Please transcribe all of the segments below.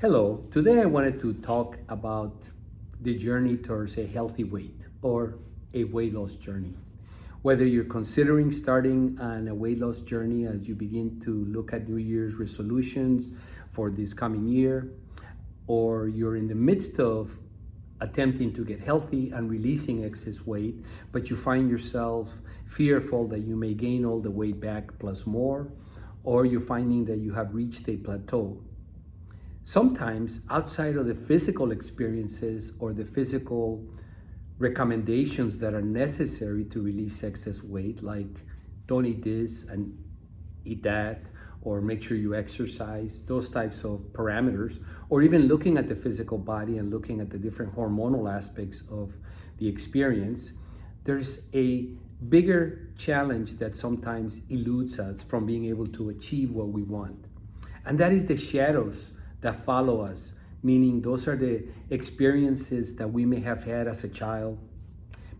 Hello, today I wanted to talk about the journey towards a healthy weight or a weight loss journey. Whether you're considering starting on a weight loss journey as you begin to look at New Year's resolutions for this coming year, or you're in the midst of attempting to get healthy and releasing excess weight, but you find yourself fearful that you may gain all the weight back plus more, or you're finding that you have reached a plateau. Sometimes outside of the physical experiences or the physical recommendations that are necessary to release excess weight, like don't eat this and eat that, or make sure you exercise, those types of parameters, or even looking at the physical body and looking at the different hormonal aspects of the experience, there's a bigger challenge that sometimes eludes us from being able to achieve what we want. And that is the shadows that follow us, meaning those are the experiences that we may have had as a child,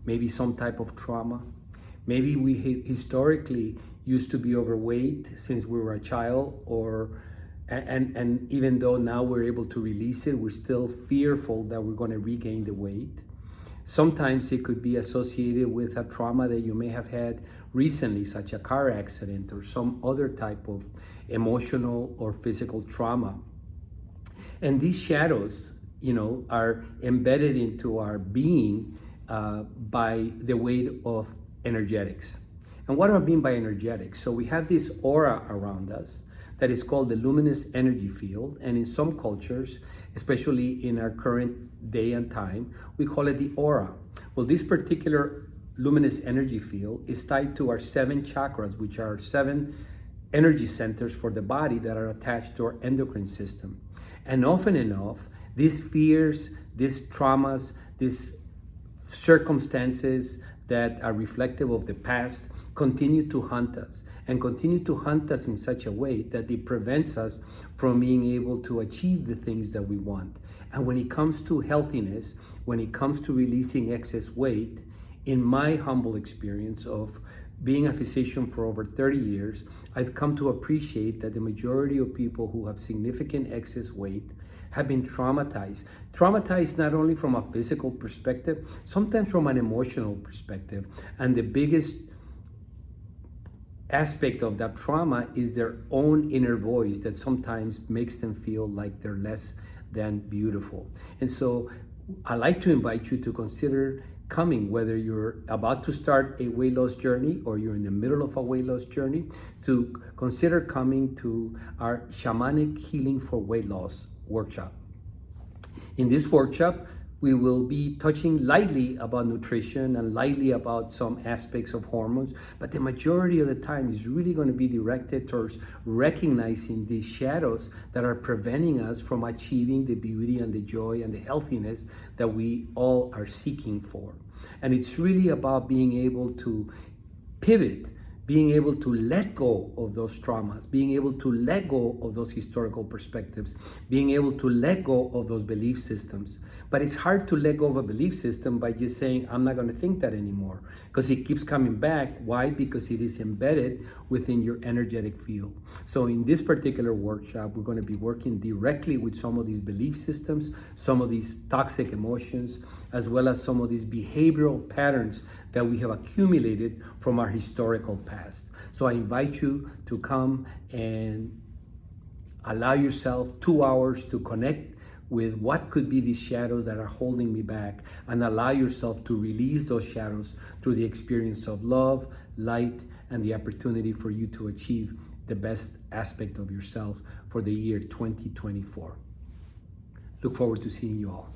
maybe some type of trauma. Maybe we historically used to be overweight since we were a child, and even though now we're able to release it, we're still fearful that we're going to regain the weight. Sometimes it could be associated with a trauma that you may have had recently, such a car accident or some other type of emotional or physical trauma. And these shadows, are embedded into our being by the weight of energetics. And what do I mean by energetics? So we have this aura around us that is called the luminous energy field. And in some cultures, especially in our current day and time, we call it the aura. Well, this particular luminous energy field is tied to our 7 chakras, which are 7 energy centers for the body that are attached to our endocrine system. And often enough, these fears, these traumas, these circumstances that are reflective of the past continue to haunt us and continue to haunt us in such a way that it prevents us from being able to achieve the things that we want. And when it comes to healthiness, when it comes to releasing excess weight, in my humble experience of being a physician for over 30 years, I've come to appreciate that the majority of people who have significant excess weight have been traumatized. Traumatized not only from a physical perspective, sometimes from an emotional perspective. And the biggest aspect of that trauma is their own inner voice that sometimes makes them feel like they're less than beautiful. And so I'd like to invite you to consider coming, whether you're about to start a weight loss journey or you're in the middle of a weight loss journey, to consider coming to our Shamanic Healing for Weight Loss workshop. In this workshop, we will be touching lightly about nutrition and lightly about some aspects of hormones, but the majority of the time is really going to be directed towards recognizing these shadows that are preventing us from achieving the beauty and the joy and the healthiness that we all are seeking for. And it's really about being able to pivot, being able to let go of those traumas, being able to let go of those historical perspectives, being able to let go of those belief systems. But it's hard to let go of a belief system by just saying, I'm not going to think that anymore, because it keeps coming back. Why? Because it is embedded within your energetic field. So in this particular workshop, we're going to be working directly with some of these belief systems, some of these toxic emotions, as well as some of these behavioral patterns that we have accumulated from our historical past. So I invite you to come and allow yourself 2 hours to connect with what could be these shadows that are holding me back, and allow yourself to release those shadows through the experience of love, light, and the opportunity for you to achieve the best aspect of yourself for the year 2024. Look forward to seeing you all.